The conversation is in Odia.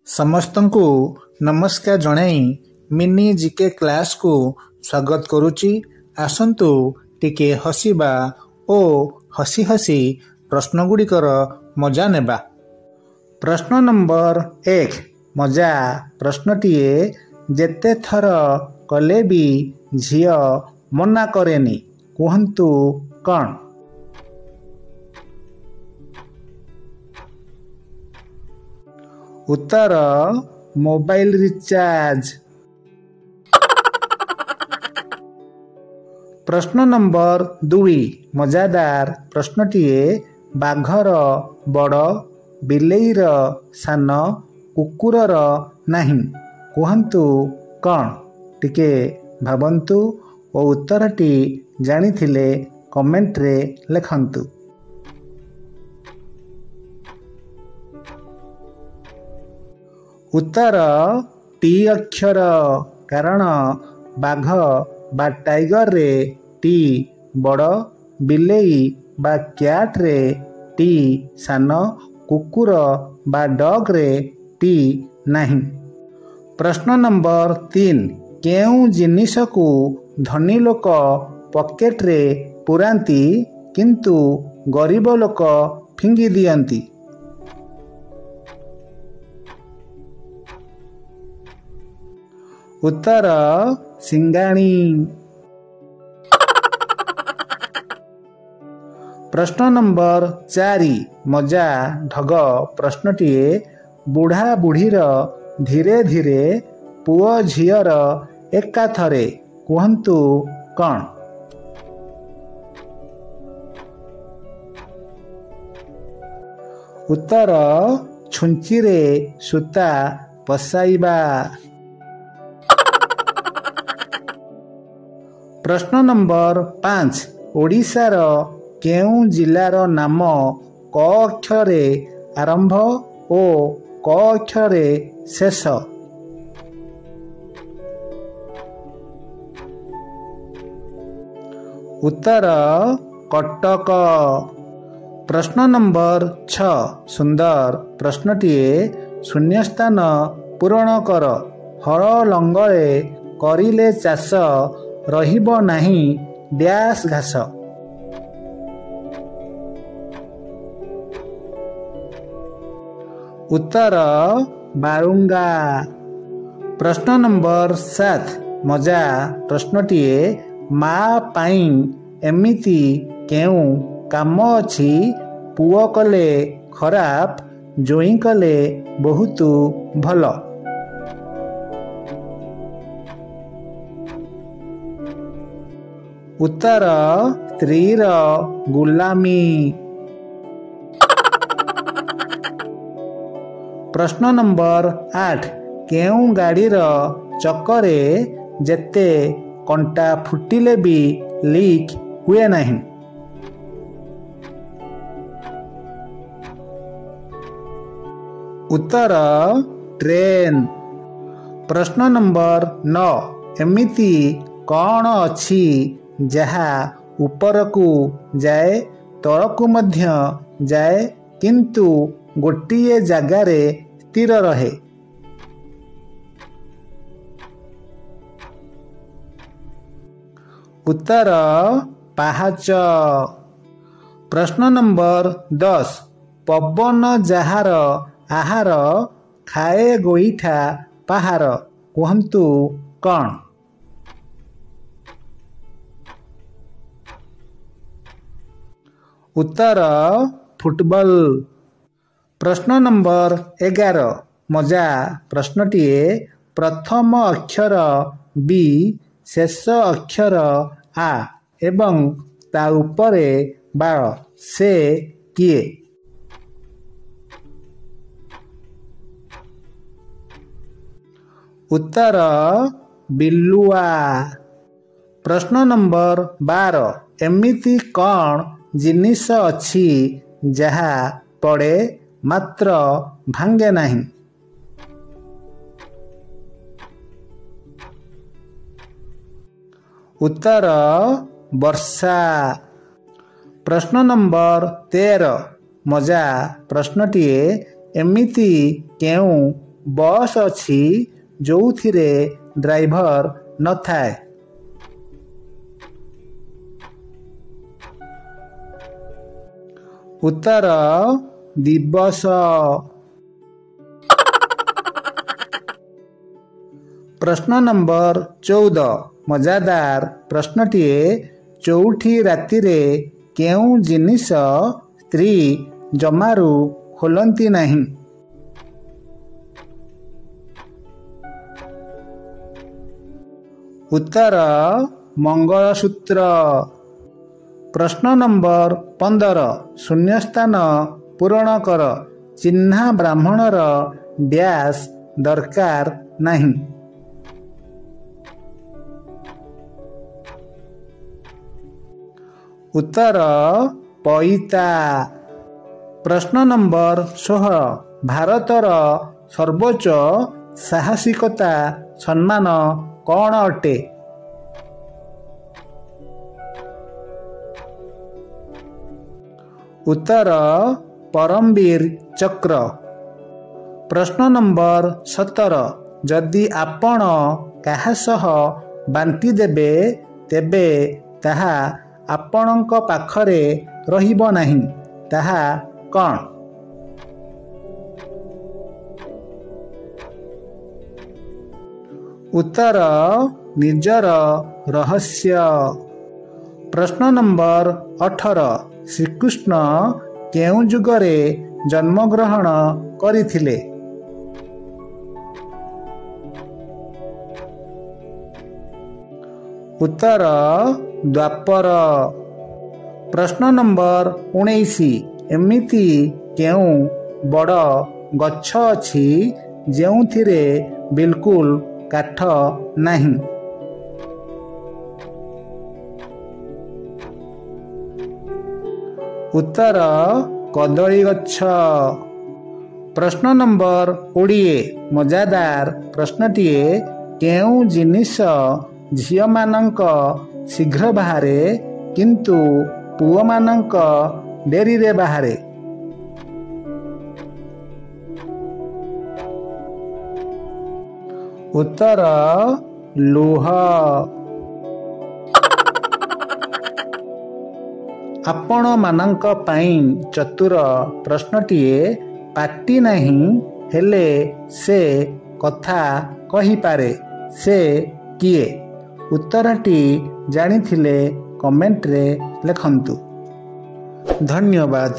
ସମସ୍ତଙ୍କୁ ନମସ୍କାର ଜଣାଇ ମିନି ଜିକେ କ୍ଲାସକୁ ସ୍ୱାଗତ କରୁଛି। ଆସନ୍ତୁ ଟିକେ ହସିବା ଓ ହସି ହସି ପ୍ରଶ୍ନଗୁଡ଼ିକର ମଜା ନେବା। ପ୍ରଶ୍ନ ନମ୍ବର 1 ମଜା ପ୍ରଶ୍ନଟିଏ, ଯେତେ ଥର କଲେ ବି ଝିଅ ମନା କରେନି, କୁହନ୍ତୁ କ'ଣ? ଉତ୍ତର ମୋବାଇଲ ରିଚାର୍ଜ। ପ୍ରଶ୍ନ ନମ୍ବର 2 ମଜାଦାର ପ୍ରଶ୍ନଟିଏ, ବାଘର ବଡ଼, ବିଲେଇର ସାନ, କୁକୁରର ନାହିଁ, କୁହନ୍ତୁ କ'ଣ? ଟିକେ ଭାବନ୍ତୁ ଓ ଉତ୍ତରଟି ଜାଣିଥିଲେ କମେଣ୍ଟରେ ଲେଖନ୍ତୁ। ଉତ୍ତର ଟି ଅକ୍ଷର, କାରଣ ବାଘ ବା ଟାଇଗରରେ ଟି ବଡ଼, ବିଲେଇ ବା କ୍ୟାଟ୍ରେ ଟି ସାନ, କୁକୁର ବା ଡଗ୍ରେ ଟି ନାହିଁ। ପ୍ରଶ୍ନ ନମ୍ବର 3 କେଉଁ ଜିନିଷକୁ ଧନୀ ଲୋକ ପକେଟରେ ପୁରାନ୍ତି କିନ୍ତୁ ଗରିବ ଲୋକ ଫିଙ୍ଗି ଦିଅନ୍ତି? ଉତ୍ତର ସିଙ୍ଗାଣି। ପ୍ରଶ୍ନ ନମ୍ବର 4 ମଜା ଢଗ ପ୍ରଶ୍ନଟିଏ, ବୁଢ଼ା ବୁଢ଼ୀର ଧୀରେ ଧୀରେ, ପୁଅ ଝିଅର ଏକାଥରେ, କୁହନ୍ତୁ କ'ଣ? ଉତ୍ତର ଛୁଞ୍ଚିରେ ସୂତା ପଶାଇବା। ପ୍ରଶ୍ନ ନମ୍ବର 5 ଓଡ଼ିଶାର କେଉଁ ଜିଲ୍ଲାର ନାମ କ ଅକ୍ଷରରେ ଆରମ୍ଭ ଓ କ ଅକ୍ଷରରେ ଶେଷ? ଉତ୍ତର କଟକ। ପ୍ରଶ୍ନ ନମ୍ବର 6 ସୁନ୍ଦର ପ୍ରଶ୍ନଟିଏ, ଶୂନ୍ୟସ୍ଥାନ ପୂରଣ କର, ହଳ ଲଙ୍ଗଳେ କରିଲେ ଚାଷ, ରହିବ ନାହିଁ ଡ୍ୟାସ୍ ଘାସ। ଉତ୍ତର ବାଳୁଙ୍ଗା। ପ୍ରଶ୍ନ ନମ୍ବର 7 ମଜା ପ୍ରଶ୍ନଟିଏ, ମା ପାଇଁ ଏମିତି କେଉଁ କାମ ଅଛି, ପୁଅ କଲେ ଖରାପ, ଜୋଇଁ କଲେ ବହୁତ ଭଲ? ଉତ୍ତର ସ୍ତ୍ରୀର ଗୁଲାମୀ। ପ୍ରଶ୍ନ ନମ୍ବର 8 କେଉଁ ଗାଡ଼ିର ଚକରେ ଯେତେ କଣ୍ଟା ଫୁଟିଲେ ବି ଲିକ୍ ହୁଏ ନାହିଁ? ଉତ୍ତର ଟ୍ରେନ। ପ୍ରଶ୍ନ ନମ୍ବର 9 ଏମିତି କ'ଣ ଅଛି ଯାହା ଉପରକୁ ଯାଏ, ତଳକୁ ମଧ୍ୟ ଯାଏ କିନ୍ତୁ ଗୋଟିଏ ଜାଗାରେ ସ୍ଥିର ରହେ? ଉତ୍ତର ପାହାଚ। ପ୍ରଶ୍ନ ନମ୍ବର 10 ପବନ ଯାହାର ଆହାର, ଖାଏ ଗୋଇଠା ପାହାର, କୁହନ୍ତୁ କ'ଣ? ଉତ୍ତର ଫୁଟବଲ। ପ୍ରଶ୍ନ ନମ୍ବର 11 ମଜା ପ୍ରଶ୍ନଟିଏ, ପ୍ରଥମ ଅକ୍ଷର ବି, ଶେଷ ଅକ୍ଷର ଆ ଏବଂ ତା ଉପରେ ବାଳ, ସେ କିଏ? ଉତ୍ତର ବିଲୁଆ। ପ୍ରଶ୍ନ ନମ୍ବର 12 ଏମିତି କ'ଣ ଜିନିଷ ଅଛି ଯାହା ପଡ଼େ ମାତ୍ର ଭାଙ୍ଗେ ନାହିଁ? ଉତ୍ତର ବର୍ଷା। ପ୍ରଶ୍ନ ନମ୍ବର 13 ମଜା ପ୍ରଶ୍ନଟିଏ, ଏମିତି କେଉଁ ବସ୍ ଅଛି ଯେଉଁଥିରେ ଡ୍ରାଇଭର ନଥାଏ? ଉତ୍ତର ଦିବସ। ପ୍ରଶ୍ନ ନମ୍ବର 14 ମଜାଦାର ପ୍ରଶ୍ନଟିଏ, ଚଉଠି ରାତିରେ କେଉଁ ଜିନିଷ ସ୍ତ୍ରୀ ଜମାରୁ ଖୋଲନ୍ତି ନାହିଁ? ଉତ୍ତର ମଙ୍ଗଳସୂତ୍ର। ପ୍ରଶ୍ନ ନମ୍ବର 15 ଶୂନ୍ୟସ୍ଥାନ ପୂରଣ କର। ଚିହ୍ନା ବ୍ରାହ୍ମଣର ଡ୍ୟାସ୍ ଦରକାର ନାହିଁ। ଉତ୍ତର ପଇତା। ପ୍ରଶ୍ନ ନମ୍ବର 16 ଭାରତର ସର୍ବୋଚ୍ଚ ସାହସିକତା ସମ୍ମାନ କ'ଣ ଅଟେ? ଉତ୍ତର ପରମବୀର ଚକ୍ର। ପ୍ରଶ୍ନ ନମ୍ବର 17 ଯଦି ଆପଣ କାହା ସହ ବାଣ୍ଟି ଦେବେ ତେବେ ତାହା ଆପଣଙ୍କ ପାଖରେ ରହିବ ନାହିଁ, ତାହା କ'ଣ? ଉତ୍ତର ନିଜର ରହସ୍ୟ। ପ୍ରଶ୍ନ ନମ୍ବର 18 ଶ୍ରୀକୃଷ୍ଣ କେଉଁ ଯୁଗରେ ଜନ୍ମଗ୍ରହଣ କରିଥିଲେ? ଉତ୍ତର ଦ୍ୱାପର। ପ୍ରଶ୍ନ ନମ୍ବର 19 ଏମିତି କେଉଁ ବଡ଼ ଗଛ ଅଛି ଯେଉଁଥିରେ ବିଲକୁଲ କାଠ ନାହିଁ? ଉତ୍ତର କଦଳୀ ଗଛ। ପ୍ରଶ୍ନ ନମ୍ବର 20 ମଜାଦାର ପ୍ରଶ୍ନଟିଏ, କେଉଁ ଜିନିଷ ଝିଅମାନଙ୍କ ଶୀଘ୍ର ବାହାରେ କିନ୍ତୁ ପୁଅମାନଙ୍କ ଡେରିରେ ବାହାରେ? ଉତ୍ତର ଲୁହ। ଆପଣମାନଙ୍କ ପାଇଁ ଚତୁର ପ୍ରଶ୍ନଟିଏ, ପାଟି ନାହିଁ ହେଲେ ସେ କଥା କହିପାରେ, ସେ କିଏ? ଉତ୍ତରଟି ଜାଣିଥିଲେ କମେଣ୍ଟରେ ଲେଖନ୍ତୁ। ଧନ୍ୟବାଦ।